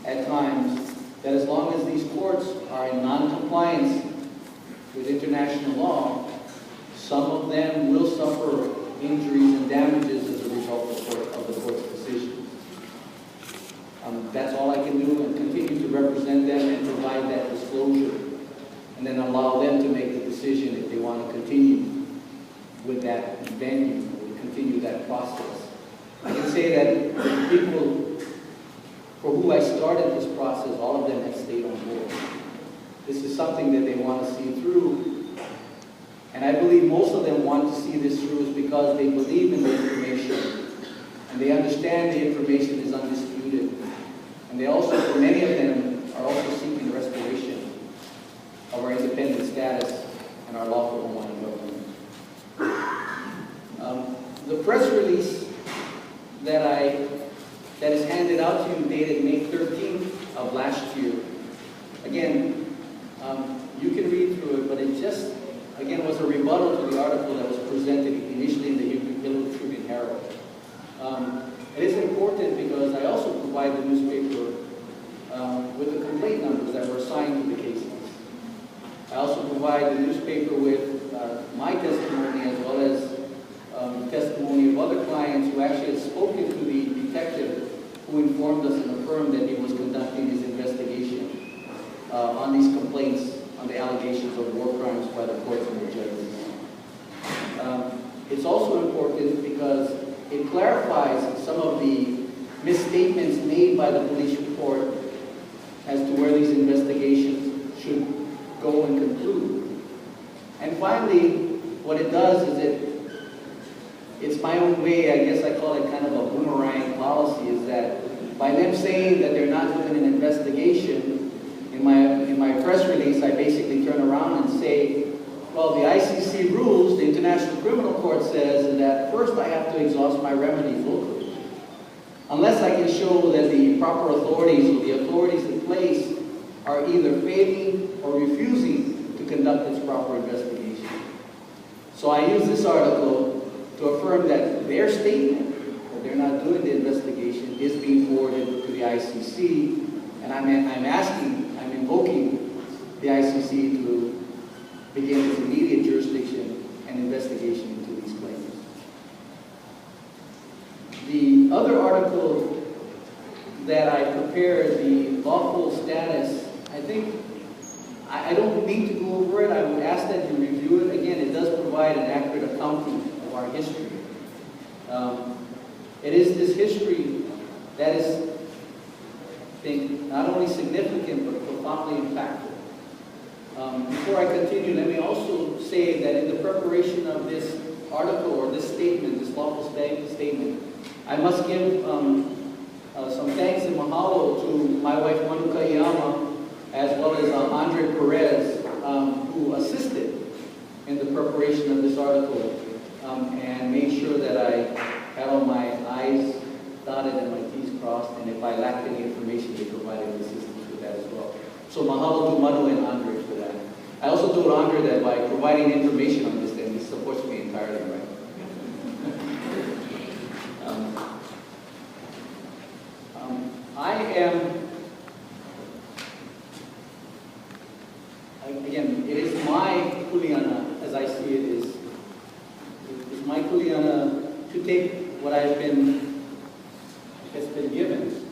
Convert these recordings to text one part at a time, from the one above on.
at times that as long as these courts are in non-compliance with international law, some of them will suffer injuries and damages as a result of the court's decision. That's all I can do, and continue to represent them and provide that disclosure, and then allow them to make the decision if they want to continue with that venue, or continue that process. I can say that the people for who I started this process, all of them have stayed on board. This is something that they want to see through, and I believe most of them want to see this through is because they believe in the information, and they understand the information is undisputed. And they also, for many of them, are also seeking the restoration of our independent status and our lawful Hawaiian government. The press release that is handed out to you dated May 13th of last year, again, you can read through it, but it just, again, was a rebuttal to the article that was presented initially in the Lau'ulu Tribune Herald. It is important because I also provide the newspaper with the complaint numbers that were assigned to the cases. I also provide the newspaper with my testimony as well as the testimony of other clients who actually had spoken to the detective who informed us and affirmed that he was conducting his investigation on these complaints, on the allegations of war crimes by the courts and the judges. It's also important because it clarifies some of the misstatements made by the police report as to where these investigations should go and conclude. And finally, what it does is it's my own way, I guess I call it kind of a boomerang policy, is that by them saying that they're not doing an investigation, in my press release I basically turn around and say, well, the ICC rules, the International Criminal Court says that first I have to exhaust my remedies locally. Unless I can show that the proper authorities or the authorities in place are either failing or refusing to conduct its proper investigation. So I use this article to affirm that their statement that they're not doing the investigation is being forwarded to the ICC, and I'm invoking the ICC to begin its immediate jurisdiction and investigation into these claims. The other article that I prepared, the lawful status, I think I don't need to go over it. I would ask that you review it. Again, it does provide an accurate accounting of our history. It is this history that is, I think, not only significant but profoundly impactful. Before I continue, let me also say that in the preparation of this article or this statement, this lawful statement, I must give some thanks and mahalo to my wife, Kaiama, as well as Andre Perez, who assisted in the preparation of this article and made sure that I had all my I's dotted and my T's crossed, and if I lacked any information, they provided assistance with that as well. So mahalo to Manu and Andre for that. I also told Andre that by providing information on this, then he supports me entirely, right? Again, it is my kuleana, as I see it, it's my kuleana to take what I've been given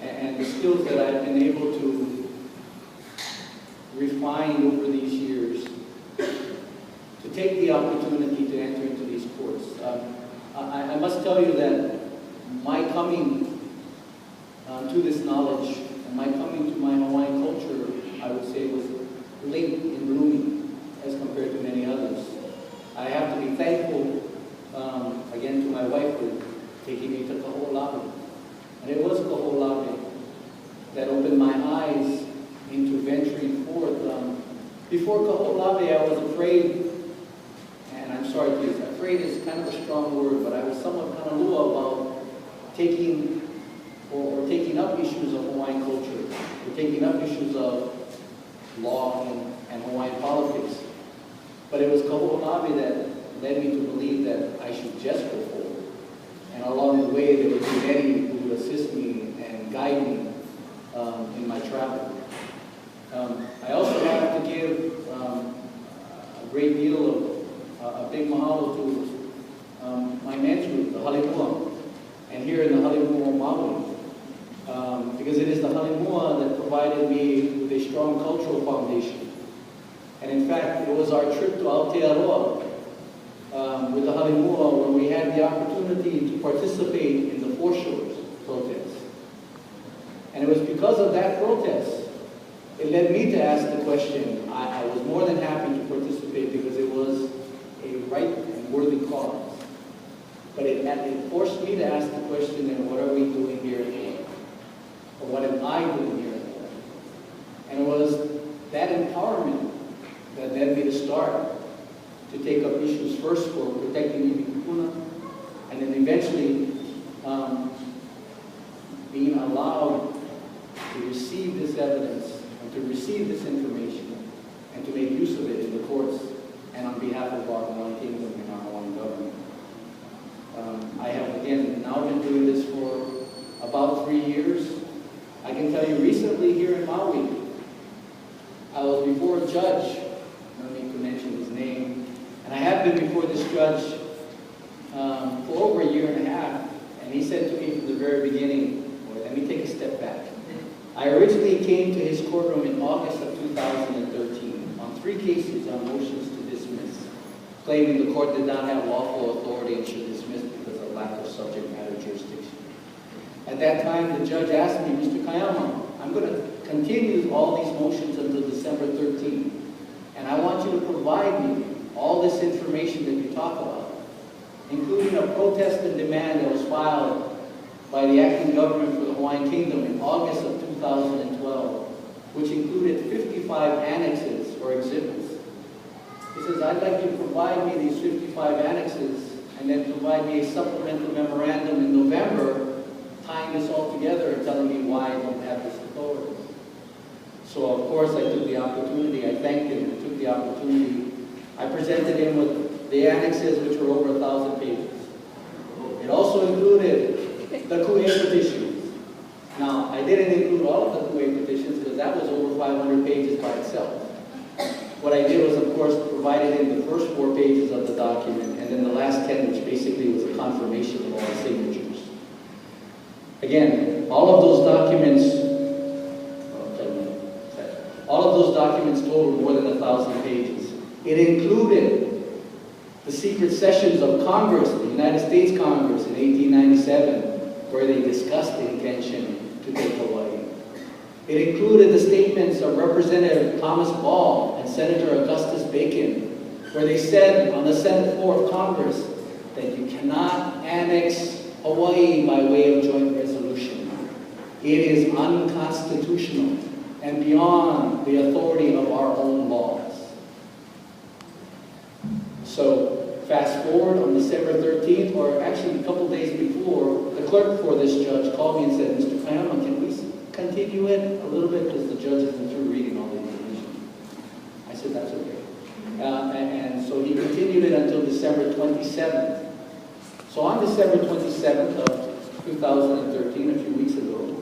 and the skills that I've been able to refine over these years, to take the opportunity to enter into these courts. I must tell you that my coming to this knowledge and my coming to my Hawaiian culture, I would say, was late in blooming as compared to many others. I have to be thankful, again, to my wife for taking me to Kaho'olawe. And it was Kaho'olawe that opened my eyes into venturing forth. Before Kaho'olawe, I was afraid, and I'm sorry to use afraid is kind of a strong word, but I was somewhat kanalua about taking up issues of Hawaiian culture, or taking up issues of law and Hawaiian politics. But it was Kaho'olawe that led me to believe that I should just go forward. And along the way, there would be many who would assist me and guide me in my travel. I also have to give a great deal of a big mahalo to my men's group, the Halimua, and here in the Halimua Maui, because it is the Halimua that provided me with a strong cultural foundation. And in fact, it was our trip to Aotearoa with the Halimua where we had the opportunity to participate in the foreshores protest. And it was because of that protest, it led me to ask the question. I was more than happy to participate because it was a right and worthy cause. But it forced me to ask the question, then what are we doing here in Hawaii? Or what am I doing here in Hawaii? And it was that empowerment that led me to start to take up issues first for protecting Ibikupuna, and then eventually being allowed to receive this evidence and to receive this information and to make use of it in the courts and on behalf of our Hawaiian Kingdom and our Hawaiian government. I have, again, now been doing this for about 3 years. I can tell you recently here in Maui, I was before a judge, no need to mention his name, and I have been before this judge for over 1.5 years, and he said to me from the very beginning, well, let me take a step back. I originally came to his courtroom in August of 2013 on 3 cases on motions to dismiss, claiming the court did not have lawful authority and should dismiss because of lack of subject matter jurisdiction. At that time, the judge asked me, Mr. Kaiama, I'm going to continue all these motions until December 13th, and I want you to provide me all this information that you talk about, including a protest and demand that was filed by the acting government for the Hawaiian Kingdom in August of 2012, which included 55 annexes or exhibits. He says, I'd like you to provide me these 55 annexes and then provide me a supplemental memorandum in November tying this all together and telling me why I don't have this authority. So of course I took the opportunity, I thanked him and took the opportunity. I presented him with the annexes, which were over 1,000 pages. It also included the Ku'e petitions. Now, I didn't include all of the Ku'e petitions because that was over 500 pages by itself. What I did was, of course, provided in the first 4 pages of the document, and then the last 10, which basically was a confirmation of all the signatures. Again, all of those documents totaled more than 1,000 pages. It included the secret sessions of Congress, the United States Congress in 1897, where they discussed the intention to take Hawaii. It included the statements of Representative Thomas Ball and Senator Augustus Bacon, where they said on the Senate floor of Congress that you cannot annex Hawaii by way of joint resolution. It is unconstitutional and beyond the authority of our own laws. So fast forward on December 13th, or actually a couple days before, the clerk for this judge called me and said, Mr. Kaiama, can we continue it a little bit because the judge isn't through reading all the information? I said, that's okay. And so he continued it until December 27th. So on December 27th of 2013, a few weeks ago,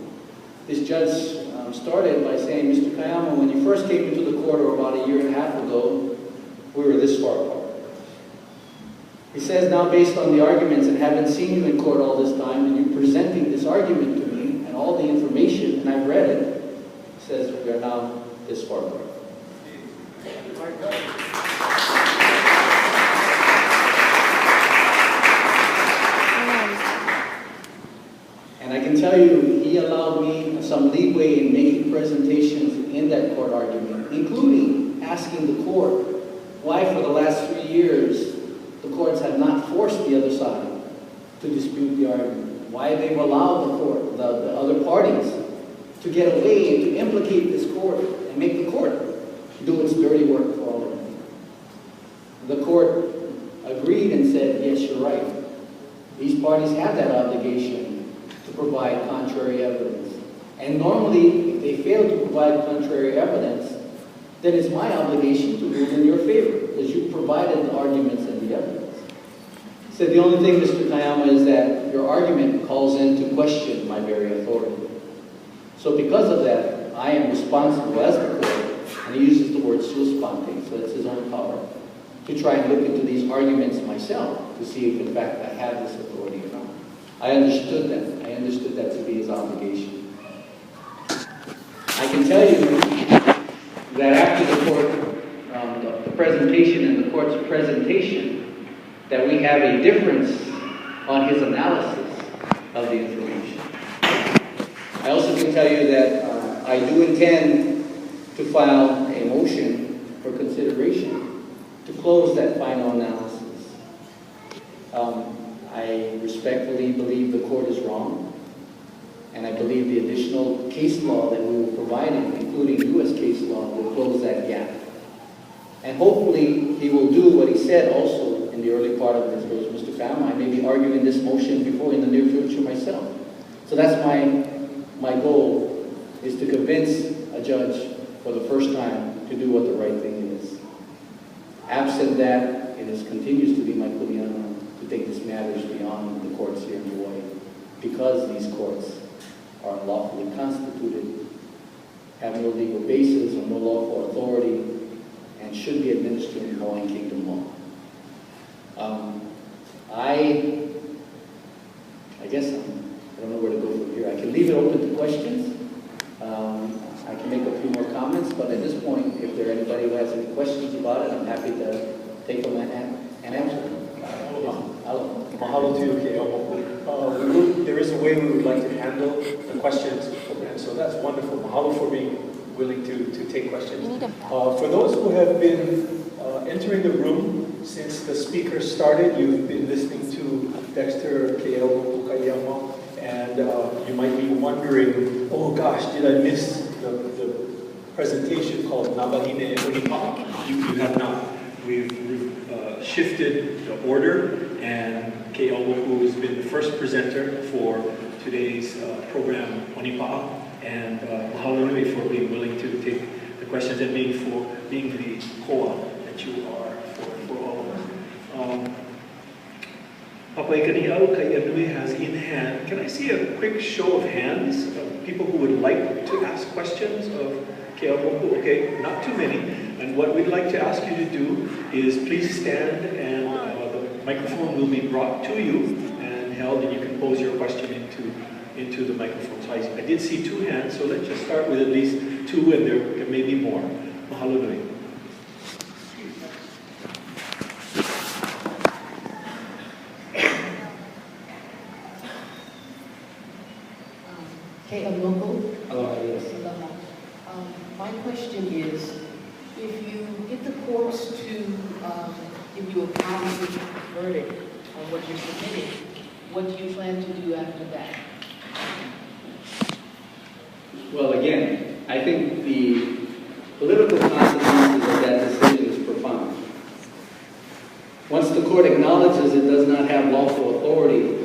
this judge started by saying, Mr. Kaiama, when you first came into the court, or about 1.5 years ago, we were this far apart. He says, now based on the arguments and having seen you in court all this time, and you presenting this argument to me and all the information, and I've read it, he says, we are now this far apart. And I can tell you, he allowed me some leeway in making presentations in that court argument, including asking the court why for the last 3 years the courts have not forced the other side to dispute the argument, why they've allowed the court, the other parties, to get away and to implicate this court and make the court do its dirty work for all of them. The court agreed and said, yes, you're right. These parties have that obligation to provide contrary evidence. And normally, if they fail to provide contrary evidence, then it's my obligation to rule in your favor, because you provided the arguments and the evidence. He said, the only thing, Mr. Kaiama, is that your argument calls into question my very authority. So because of that, I am responsible as the court, and he uses the word sua sponte, so it's his own power, to try and look into these arguments myself to see if in fact I have this authority or not. I understood that. I understood that to be his obligation. I can tell you that after the court, the presentation and the court's presentation, that we have a difference on his analysis of the information. I also can tell you that I do intend to file a motion for consideration to close that final analysis. I respectfully believe the court is wrong, and I believe the additional case law that we will provide, including U.S. case law, will close that gap. And hopefully he will do what he said also in the early part of this verse, Mr. Kaiama. I may be arguing this motion before in the near future myself. So that's my goal, is to convince a judge for the first time to do what the right thing is. Absent that, it continues to be my kuleana to take these matters beyond the courts here in Hawaii, because these courts are unlawfully constituted, have no legal basis or no lawful authority, and should be administered in Hawaiian Kingdom law. I guess I don't know where to go from here. I can leave it open to questions. I can make a few more comments, but at this point, if there anybody who has any questions about it, I'm happy to take them and answer them. Mahalo to you, Kaiama. There is a way we would like to handle the questions, and so that's wonderful. Mahalo for being willing to take questions. For those who have been entering the room since the speaker started, you've been listening to Dexter, Kaiama, and you might be wondering, oh gosh, did I miss the presentation called Nabahine Onipa'a? You have not. We've shifted the order, and Lau'ulu has been the first presenter for today's program, Onipa'a, and mahalo nui for being willing to take the questions and being the koa that you are for all of us. Papai'ikani'au Kaianui has in hand. Can I see a quick show of hands of people who would like to ask questions of Lau'ulu? Okay, not too many. And what we'd like to ask you to do is please stand, and the microphone will be brought to you and held, and you can pose your question into the microphone. So I did see two hands, so let's just start with at least two, and there may be more. Mahalo nui. Hello, yes. My question is, if you get the courts to give you a positive verdict on what you're submitting, what do you plan to do after that? Well, again, I think the political consequences of that decision is profound. Once the court acknowledges it does not have lawful authority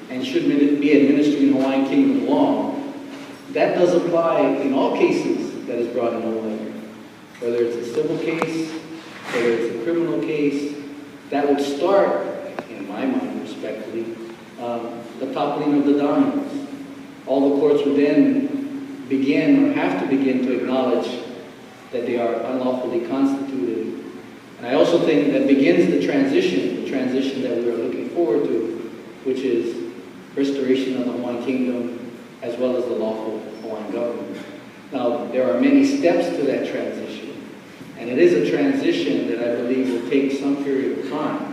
and should be administered in Hawaiian Kingdom law, that does apply in all cases that is brought in Hawaii. Whether it's a civil case, whether it's a criminal case, that would start, in my mind, respectfully, the toppling of the dominoes. All the courts would then begin, or have to begin, to acknowledge that they are unlawfully constituted. And I also think that begins the transition that we are looking forward to, which is restoration of the Hawaiian Kingdom as well as the lawful Hawaiian government. Now, there are many steps to that transition, and it is a transition that I believe will take some period of time.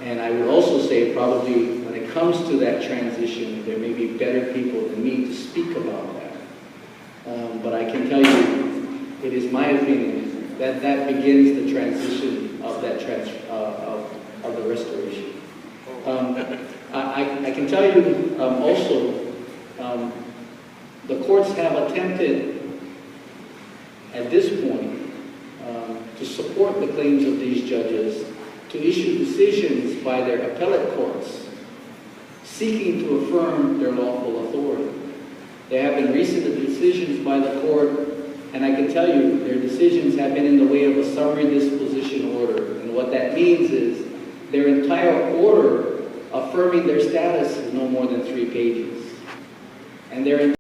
And I would also say probably when it comes to that transition, there may be better people than me to speak about that. But I can tell you, it is my opinion that that begins the transition of that of the restoration. I can tell you also, the courts have attempted at this point to support the claims of these judges to issue decisions by their appellate courts seeking to affirm their lawful authority. There have been recent decisions by the court, and I can tell you their decisions have been in the way of a summary disposition order. And what that means is their entire order affirming their status is no more than 3 pages. And their